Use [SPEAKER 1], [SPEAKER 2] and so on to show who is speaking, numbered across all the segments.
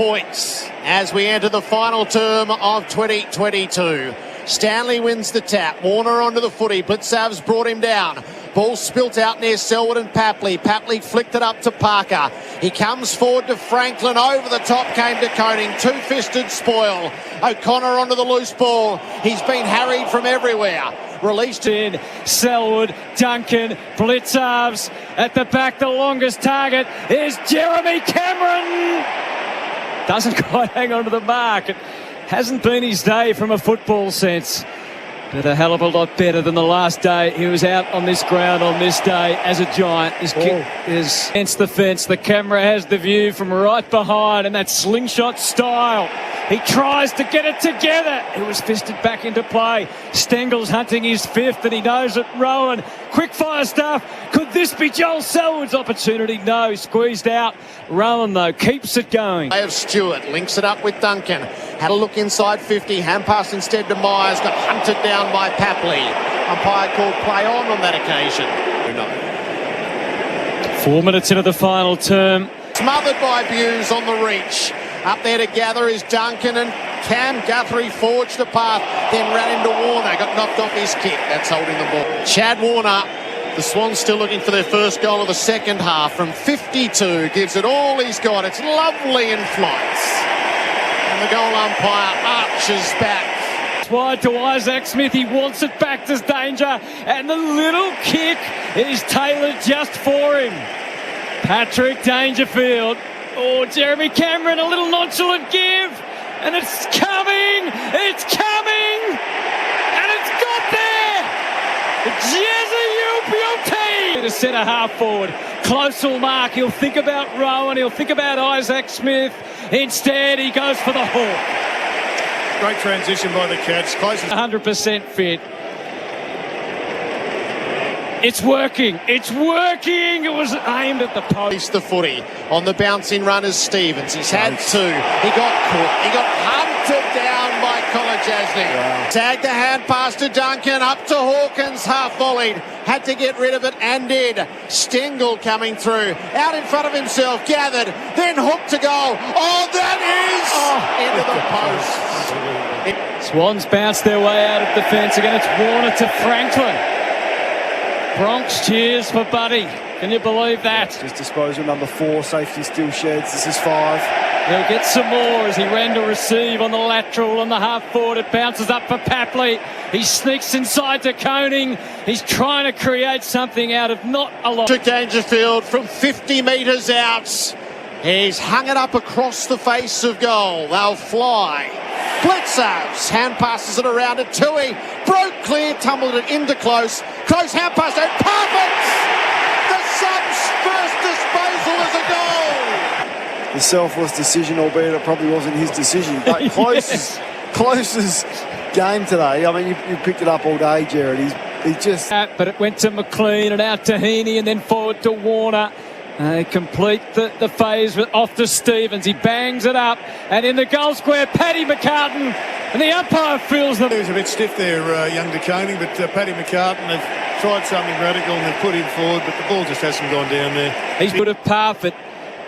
[SPEAKER 1] Points as we enter the final term of 2022. Stanley wins the tap. Warner onto the footy. Blitzav's brought him down. Ball spilt out near Selwood and Papley. Papley flicked it up to Parker. He comes forward to Franklin. Over the top came to Koning. Two-fisted spoil. O'Connor onto the loose ball. He's been harried from everywhere. Released
[SPEAKER 2] in Selwood, Duncan, Blitzav's at the back. The longest target is Jeremy Cameron. Doesn't quite hang on to the mark. It hasn't been his day from a football sense, but a hell of a lot better than the last day. He was out on this ground on this day as a giant. His kick is against the fence. The camera has the view from right behind, and that slingshot style. He tries to get it together. It was fisted back into play. Stengel's hunting his fifth, and he knows it. Rowan, quick fire stuff. Could this be Joel Selwood's opportunity? No, squeezed out. Rowan, though, keeps it going.
[SPEAKER 1] Of Stewart links it up with Duncan. Had a look inside 50. Hand pass instead to Myers. Got hunted down by Papley. Umpire called play on that occasion.
[SPEAKER 2] 4 minutes into the final term.
[SPEAKER 1] Smothered by Buse on the reach. Up there to gather is Duncan, and Cam Guthrie forged a path, then ran into Warner. Got knocked off his kick. That's holding the ball. Chad Warner, the Swans still looking for their first goal of the second half from 52. Gives it all he's got. It's lovely in flights. And the goal umpire arches back.
[SPEAKER 2] It's wide to Isaac Smith. He wants it back to Danger. And the little kick is tailored just for him. Patrick Dangerfield. Oh, Jeremy Cameron, a little nonchalant give. And it's coming. It's coming. And it's got there. Jezzy to centre half forward. Close will mark. He'll think about Rowan. He'll think about Isaac Smith. Instead, he goes for the hook.
[SPEAKER 3] Great transition by the Cats. Close
[SPEAKER 2] 100% fit. It's working. It's working. It was aimed at the post.
[SPEAKER 1] The footy on the bouncing run is Stevens. He's had two. He got caught. He got hunted down by Kolajasny. Wow. Tagged the hand pass to Duncan. Up to Hawkins. Half volleyed. Had to get rid of it and did. Stengel coming through. Out in front of himself. Gathered. Then hooked to goal. Oh, that is into the post.
[SPEAKER 2] Swans bounce their way out of defence. Again, it's Warner to Franklin. Bronx cheers for Buddy. Can you believe that?
[SPEAKER 4] Just disposal number 4. Safety still sheds. This is 5.
[SPEAKER 2] He'll get some more as he ran to receive on the lateral on the half forward. It bounces up for Papley. He sneaks inside to Koning. He's trying to create something out of not a lot.
[SPEAKER 1] To Dangerfield from 50 metres out. He's hung it up across the face of goal. They'll fly. Blitzav's hand passes it around to Tui. Broke clear, tumbled it into close. Close hand pass out. Perfect! The Subs' first disposal is a goal.
[SPEAKER 4] The selfless decision, albeit it probably wasn't his decision. But closest game today. I mean, you picked it up all day, Jared. He just...
[SPEAKER 2] But it went to McLean and out to Heaney and then forward to Warner. They complete the phase off to Stevens. He bangs it up, and in the goal square, Paddy McCartan, and the umpire feels them.
[SPEAKER 3] He was a bit stiff there, young de Koning, but Paddy McCartan, they've tried something radical and they've put him forward, but the ball just hasn't gone down there.
[SPEAKER 2] He's put a Parfitt.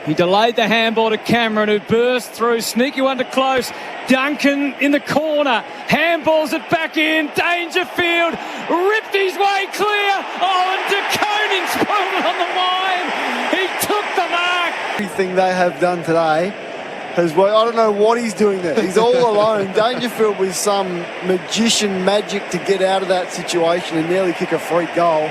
[SPEAKER 2] He delayed the handball to Cameron, who burst through. Sneaky one to close. Duncan in the corner. Handballs it back in. Dangerfield ripped his way clear. Oh, and de Koning spoiled it on the line. He took the mark.
[SPEAKER 4] Everything they have done today has worked. I don't know what he's doing there. He's all alone. Dangerfield with some magician magic to get out of that situation and nearly kick a freak goal.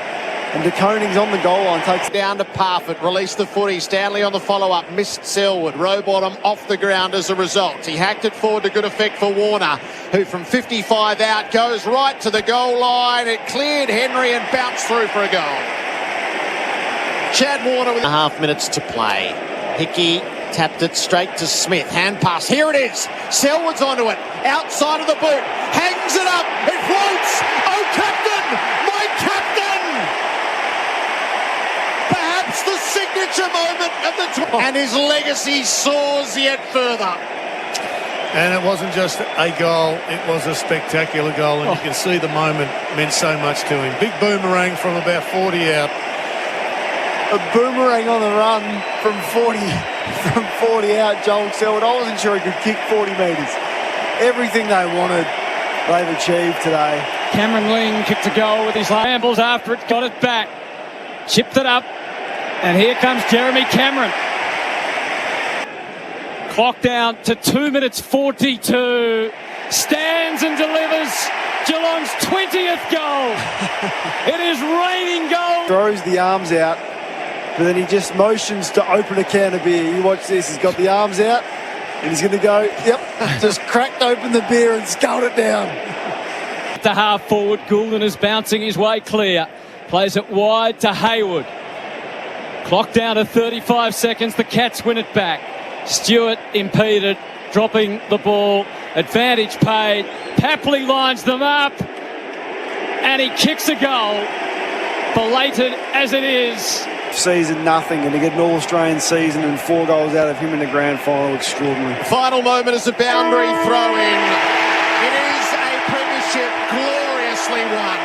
[SPEAKER 4] And de Koning's on the goal line, takes it
[SPEAKER 1] down to Parfitt, released the footy. Stanley on the follow-up, missed Selwood. Rowbottom off the ground as a result. He hacked it forward to good effect for Warner, who from 55 out goes right to the goal line. It cleared Henry and bounced through for a goal. Chad Warner with 1.5 minutes to play. Hickey tapped it straight to Smith. Hand pass. Here it is. Selwood's onto it. Outside of the boot. Hangs it up. It floats. Oh, captain! My captain! Perhaps the signature moment of the and his legacy soars yet further.
[SPEAKER 3] And it wasn't just a goal, it was a spectacular goal, and you can see the moment meant so much to him. Big boomerang from about 40 out.
[SPEAKER 4] A boomerang on the run. from 40 out, Joel Selwood. I wasn't sure he could kick 40 metres. Everything they wanted, they've achieved today.
[SPEAKER 2] Cameron Ling kicked a goal with his rambles after it, got it back, chipped it up, and here comes Jeremy Cameron. Clock down to 2 minutes 42. Stands and delivers Geelong's 20th goal. It is raining goals.
[SPEAKER 4] Throws the arms out, but then he just motions to open a can of beer. You watch this, he's got the arms out, and he's going to go, yep, just cracked open the beer and sculled it down.
[SPEAKER 2] To half forward, Goulden is bouncing his way clear. Plays it wide to Hayward. Clock down to 35 seconds. The Cats win it back. Stewart impeded, dropping the ball. Advantage paid. Papley lines them up. And he kicks a goal. Belated as it is.
[SPEAKER 4] Season nothing, and to get an All-Australian season and 4 goals out of him in the grand final, extraordinary.
[SPEAKER 1] Final moment is a boundary throw-in. It is a premiership gloriously won.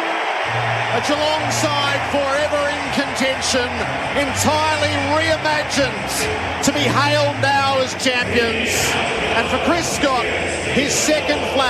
[SPEAKER 1] A Geelong side forever in contention, entirely reimagined to be hailed now as champions. And for Chris Scott, his second flag.